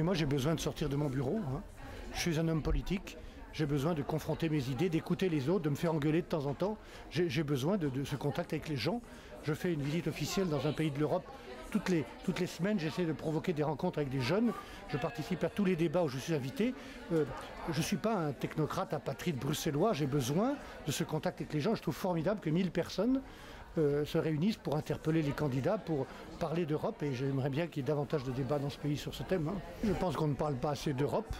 moi j'ai besoin de sortir de mon bureau, hein. Je suis un homme politique, j'ai besoin de confronter mes idées, d'écouter les autres, de me faire engueuler de temps en temps. J'ai besoin de ce contact avec les gens. Je fais une visite officielle dans un pays de l'Europe. Toutes les semaines, j'essaie de provoquer des rencontres avec des jeunes. Je participe à tous les débats où je suis invité. Je ne suis pas un technocrate apatride bruxellois. J'ai besoin de ce contact avec les gens. Je trouve formidable que 1000 personnes se réunissent pour interpeller les candidats, pour parler d'Europe. Et j'aimerais bien qu'il y ait davantage de débats dans ce pays sur ce thème, hein. Je pense qu'on ne parle pas assez d'Europe.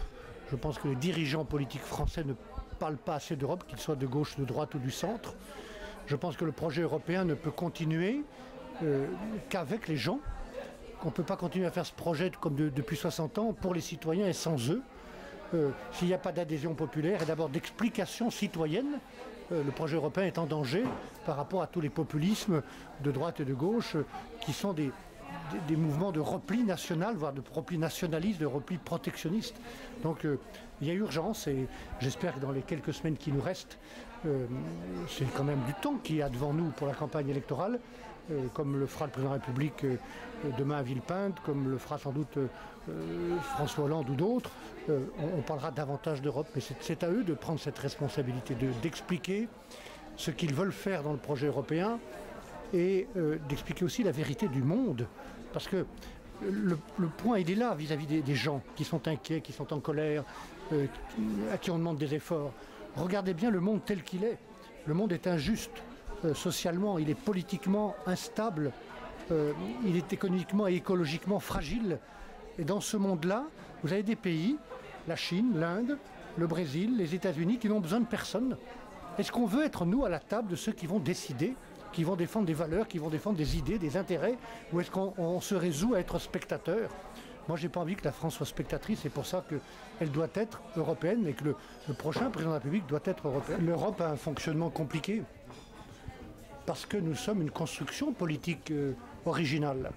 Je pense que les dirigeants politiques français ne parlent pas assez d'Europe, qu'ils soient de gauche, de droite ou du centre. Je pense que le projet européen ne peut continuer qu'avec les gens, qu'on ne peut pas continuer à faire ce projet comme depuis 60 ans pour les citoyens et sans eux. S'il n'y a pas d'adhésion populaire et d'abord d'explication citoyenne, le projet européen est en danger par rapport à tous les populismes de droite et de gauche qui sont des mouvements de repli national, voire de repli nationaliste, de repli protectionniste. Donc il y a urgence et j'espère que dans les quelques semaines qui nous restent, c'est quand même du temps qu'il y a devant nous pour la campagne électorale, comme le fera le président de la République demain à Villepinte, comme le fera sans doute François Hollande ou d'autres. On parlera davantage d'Europe, mais c'est à eux de prendre cette responsabilité, d'expliquer ce qu'ils veulent faire dans le projet européen et d'expliquer aussi la vérité du monde. Parce que le point, il est là vis-à-vis des gens qui sont inquiets, qui sont en colère, à qui on demande des efforts. Regardez bien le monde tel qu'il est. Le monde est injuste socialement, il est politiquement instable, il est économiquement et écologiquement fragile. Et dans ce monde-là, vous avez des pays, la Chine, l'Inde, le Brésil, les États-Unis, qui n'ont besoin de personne. Est-ce qu'on veut être, nous, à la table de ceux qui vont décider, qui vont défendre des valeurs, qui vont défendre des idées, des intérêts, ou est-ce qu'on se résout à être spectateur? Moi, je n'ai pas envie que la France soit spectatrice, c'est pour ça qu'elle doit être européenne et que le prochain président de la République doit être européen. L'Europe a un fonctionnement compliqué parce que nous sommes une construction politique originale.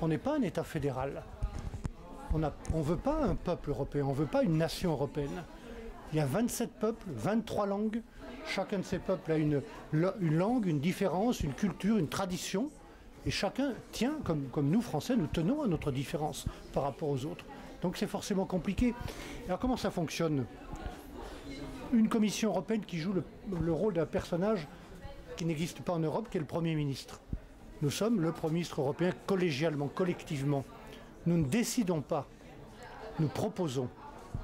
On n'est pas un État fédéral. On ne veut pas un peuple européen, on ne veut pas une nation européenne. Il y a 27 peuples, 23 langues. Chacun de ces peuples a une langue, une différence, une culture, une tradition. Et chacun tient, comme nous Français, nous tenons à notre différence par rapport aux autres. Donc c'est forcément compliqué. Alors comment ça fonctionne? Une commission européenne qui joue le rôle d'un personnage qui n'existe pas en Europe, qui est le Premier ministre. Nous sommes le Premier ministre européen collégialement, collectivement. Nous ne décidons pas, nous proposons.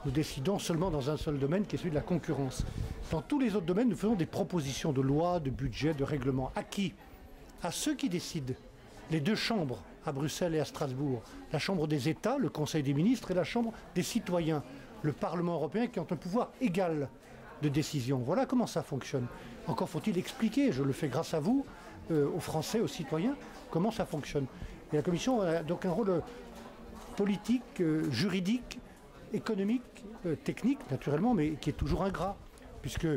Nous décidons seulement dans un seul domaine qui est celui de la concurrence. Dans tous les autres domaines, nous faisons des propositions de loi, de budget, de règlement. À qui? À ceux qui décident. Les deux chambres, à Bruxelles et à Strasbourg. La Chambre des États, le Conseil des ministres, et la Chambre des citoyens, le Parlement européen, qui ont un pouvoir égal de décision. Voilà comment ça fonctionne. Encore faut-il expliquer, je le fais grâce à vous, aux Français, aux citoyens, comment ça fonctionne. Et la Commission a donc un rôle politique, juridique, économique, technique naturellement, mais qui est toujours ingrat, puisque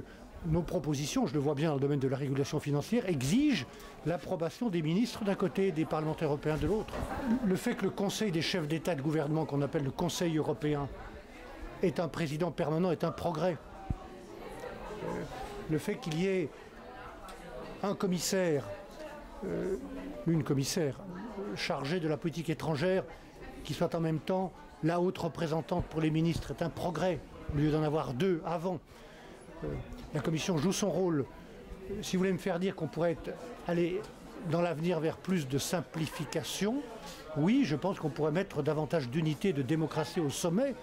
nos propositions, je le vois bien dans le domaine de la régulation financière, exigent l'approbation des ministres d'un côté et des parlementaires européens de l'autre. Le fait que le Conseil des chefs d'État et de gouvernement, qu'on appelle le Conseil européen, ait un président permanent est un progrès. Le fait qu'il y ait un commissaire, une commissaire chargée de la politique étrangère, qui soit en même temps la haute représentante pour les ministres, est un progrès, au lieu d'en avoir deux avant. La Commission joue son rôle. Si vous voulez me faire dire qu'on pourrait aller dans l'avenir vers plus de simplification, oui, je pense qu'on pourrait mettre davantage d'unité et de démocratie au sommet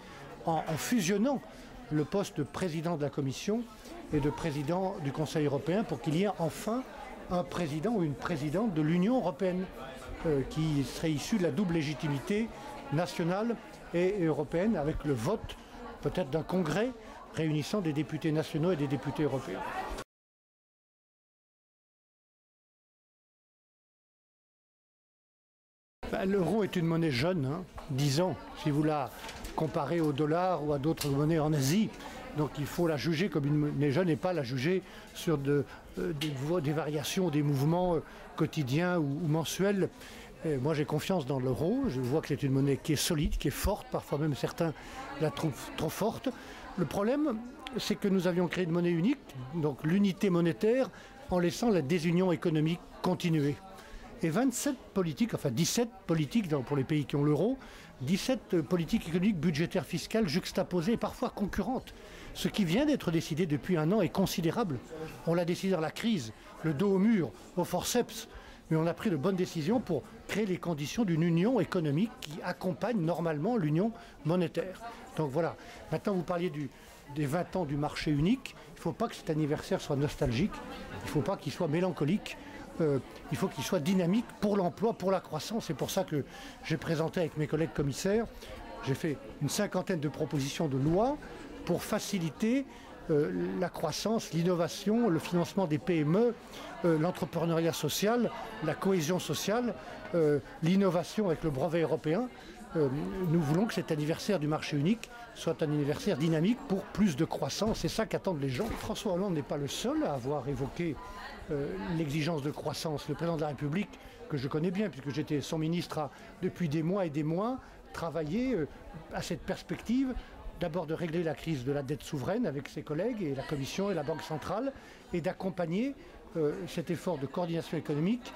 en fusionnant le poste de président de la Commission et de président du Conseil européen pour qu'il y ait enfin un président ou une présidente de l'Union européenne qui serait issu de la double légitimité nationale et européenne avec le vote peut-être d'un congrès réunissant des députés nationaux et des députés européens. L'euro est une monnaie jeune, hein, 10 ans, si vous la comparez au dollar ou à d'autres monnaies en Asie. Donc il faut la juger comme une monnaie jeune et pas la juger sur des variations, des mouvements quotidiens ou mensuels. Et moi j'ai confiance dans l'euro, je vois que c'est une monnaie qui est solide, qui est forte, parfois même certains la trouvent trop forte. Le problème, c'est que nous avions créé une monnaie unique, donc l'unité monétaire, en laissant la désunion économique continuer. Et 27 politiques, enfin 17 politiques pour les pays qui ont l'euro, 17 politiques économiques, budgétaires, fiscales juxtaposées et parfois concurrentes. Ce qui vient d'être décidé depuis un an est considérable. On l'a décidé dans la crise, le dos au mur, au forceps, mais on a pris de bonnes décisions pour créer les conditions d'une union économique qui accompagne normalement l'union monétaire. Donc voilà, maintenant vous parliez des 20 ans du marché unique. Il ne faut pas que cet anniversaire soit nostalgique, il ne faut pas qu'il soit mélancolique. Il faut qu'il soit dynamique pour l'emploi, pour la croissance. C'est pour ça que j'ai présenté avec mes collègues commissaires, j'ai fait une 50aine de propositions de loi pour faciliter la croissance, l'innovation, le financement des PME, l'entrepreneuriat social, la cohésion sociale, l'innovation avec le brevet européen. Nous voulons que cet anniversaire du marché unique soit un anniversaire dynamique pour plus de croissance. C'est ça qu'attendent les gens. François Hollande n'est pas le seul à avoir évoqué l'exigence de croissance. Le président de la République, que je connais bien puisque j'étais son ministre, a depuis des mois et des mois travaillé à cette perspective, d'abord de régler la crise de la dette souveraine avec ses collègues et la Commission et la Banque centrale, et d'accompagner cet effort de coordination économique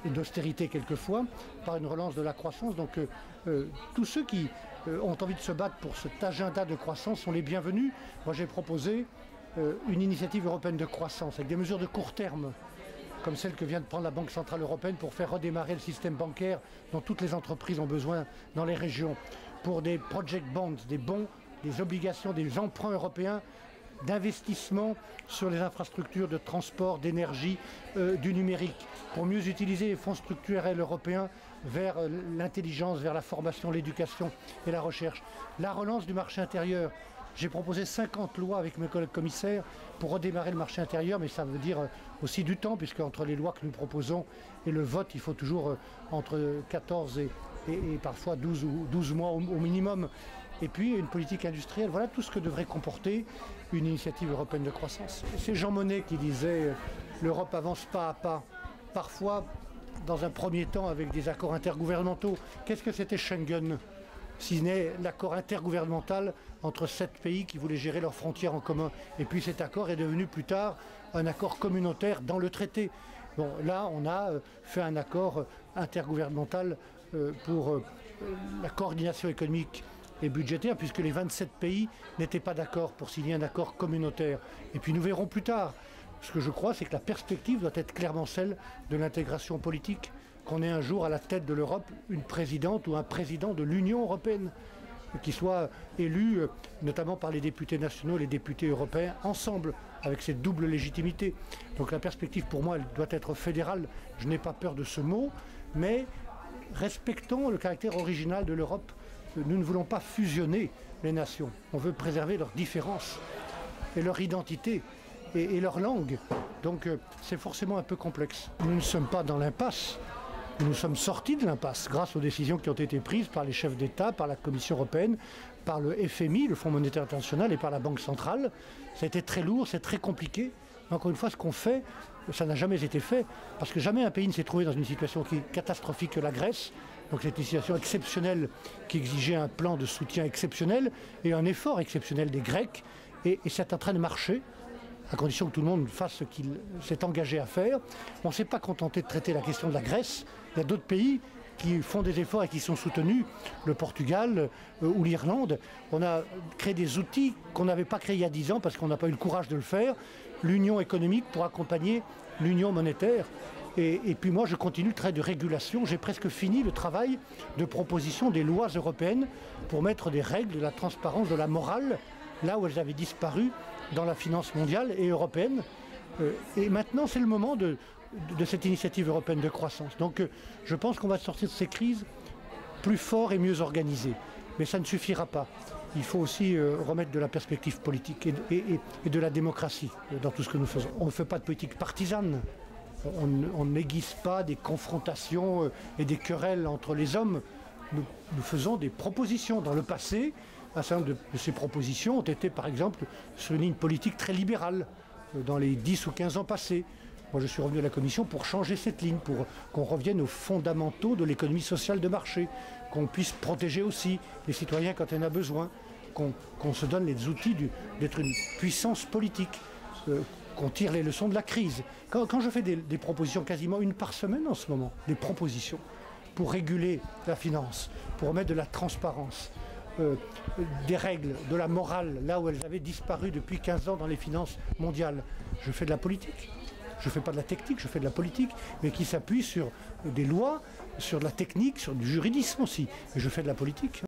et d'austérité quelquefois par une relance de la croissance. Donc tous ceux qui ont envie de se battre pour cet agenda de croissance sont les bienvenus. Moi j'ai proposé une initiative européenne de croissance avec des mesures de court terme, comme celle que vient de prendre la Banque centrale européenne pour faire redémarrer le système bancaire dont toutes les entreprises ont besoin dans les régions, pour des project bonds, des bons, des obligations, des emprunts européens d'investissement sur les infrastructures de transport, d'énergie, du numérique, pour mieux utiliser les fonds structurels européens vers l'intelligence, vers la formation, l'éducation et la recherche. La relance du marché intérieur. J'ai proposé 50 lois avec mes collègues commissaires pour redémarrer le marché intérieur, mais ça veut dire aussi du temps, puisque entre les lois que nous proposons et le vote, il faut toujours entre 14 et parfois 12 mois au minimum. Et puis une politique industrielle, voilà tout ce que devrait comporter une initiative européenne de croissance. C'est Jean Monnet qui disait « l'Europe avance pas à pas », parfois dans un premier temps avec des accords intergouvernementaux. Qu'est-ce que c'était Schengen ? Si ce n'est l'accord intergouvernemental entre 7 pays qui voulaient gérer leurs frontières en commun. Et puis cet accord est devenu plus tard un accord communautaire dans le traité. Bon, là, on a fait un accord intergouvernemental pour la coordination économique et budgétaire, puisque les 27 pays n'étaient pas d'accord pour signer un accord communautaire. Et puis nous verrons plus tard. Ce que je crois, c'est que la perspective doit être clairement celle de l'intégration politique, qu'on ait un jour à la tête de l'Europe une présidente ou un président de l'Union européenne qui soit élu notamment par les députés nationaux et les députés européens ensemble, avec cette double légitimité. Donc la perspective pour moi, elle doit être fédérale. Je n'ai pas peur de ce mot, mais respectons le caractère original de l'Europe. Nous ne voulons pas fusionner les nations. On veut préserver leurs différences et leur identité et leur langue. Donc c'est forcément un peu complexe. Nous ne sommes pas dans l'impasse. Nous sommes sortis de l'impasse grâce aux décisions qui ont été prises par les chefs d'État, par la Commission européenne, par le FMI, le Fonds monétaire international, et par la Banque centrale. Ça a été très lourd, c'est très compliqué. Encore une fois, ce qu'on fait, ça n'a jamais été fait, parce que jamais un pays ne s'est trouvé dans une situation qui est catastrophique que la Grèce. Donc c'est une situation exceptionnelle qui exigeait un plan de soutien exceptionnel et un effort exceptionnel des Grecs. Et c'est en train de marcher, à condition que tout le monde fasse ce qu'il s'est engagé à faire. On ne s'est pas contenté de traiter la question de la Grèce. Il y a d'autres pays qui font des efforts et qui sont soutenus, le Portugal ou l'Irlande. On a créé des outils qu'on n'avait pas créés il y a 10 ans parce qu'on n'a pas eu le courage de le faire. L'union économique pour accompagner l'union monétaire. Et puis moi, je continue le travail de régulation. J'ai presque fini le travail de proposition des lois européennes pour mettre des règles, de la transparence, de la morale, là où elles avaient disparu dans la finance mondiale et européenne. Et maintenant, c'est le moment de cette initiative européenne de croissance. Donc je pense qu'on va sortir de ces crises plus fort et mieux organisé. Mais ça ne suffira pas. Il faut aussi remettre de la perspective politique et de la démocratie dans tout ce que nous faisons. On ne fait pas de politique partisane. On n'aiguise pas des confrontations et des querelles entre les hommes. Nous faisons des propositions. Dans le passé, un certain nombre de ces propositions ont été, par exemple, sur une ligne politique très libérale dans les 10 ou 15 ans passés. Moi, je suis revenu à la Commission pour changer cette ligne, pour qu'on revienne aux fondamentaux de l'économie sociale de marché, qu'on puisse protéger aussi les citoyens quand il en a besoin, qu'on se donne les outils d'être une puissance politique, qu'on tire les leçons de la crise. Quand je fais des propositions, quasiment une par semaine en ce moment, des propositions pour réguler la finance, pour remettre de la transparence, des règles, de la morale, là où elles avaient disparu depuis 15 ans dans les finances mondiales. Je fais de la politique. Je ne fais pas de la technique, je fais de la politique, mais qui s'appuie sur des lois, sur de la technique, sur du juridisme aussi. Mais je fais de la politique.